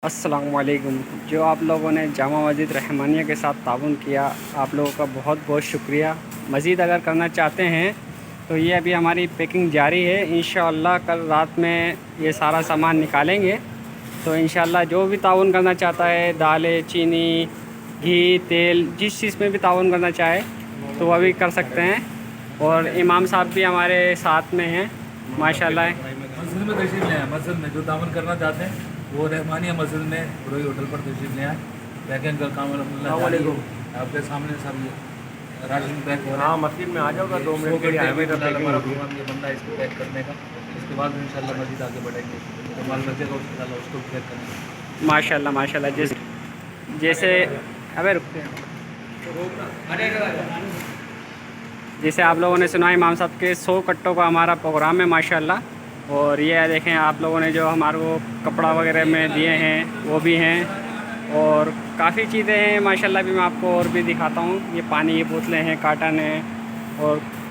अस्सलामुअलैकुम। जो आप लोगों ने जामा मस्जिद रहमानिया के साथ ताउन किया, आप लोगों का बहुत बहुत शुक्रिया। मज़ीद अगर करना चाहते हैं तो ये अभी हमारी पैकिंग जारी है। इंशाअल्लाह कल रात में ये सारा सामान निकालेंगे। तो इंशाअल्लाह जो भी ताउन करना चाहता है, दालें, चीनी, घी, तेल, जिस चीज़ में भी ताउन करना चाहे तो वह भी कर सकते हैं। और इमाम साहब भी हमारे साथ में हैं माशाल्लाह। मस्जिद में तशरीफ ले आए। मस्जिद में जो तावन करना चाहते हैं वो रहमानिया मस्जिद में रोई होटल पर तशरीफ ले आए। पैकिंग का काम आपके सामने सब राशन पैक हो रहा है। हाँ, मस्जिद में आ जाओगा 2 मिनट के लिए। हमें तो पैकिंग हमारा होगी। प्रोग्राम ये बनता है इसको पैक करने का। इसके बाद इंशाल्लाह मस्जिद आगे बढ़ेंगे तो माल बचेगा उसको पैक करेंगे माशाल्लाह माशाल्लाह। जैसे जैसे अबे रुकते हैं। जैसे आप लोगों ने सुना इमाम साहब के 100 कट्टों का हमारा प्रोग्राम है माशाल्लाह। और ये देखें आप लोगों ने जो हमारे को कपड़ा वगैरह में दिए हैं वो भी हैं। और काफ़ी चीज़ें हैं माशाल्लाह। भी मैं आपको और भी दिखाता हूँ। ये पानी की बोतलें हैं, कार्टन है और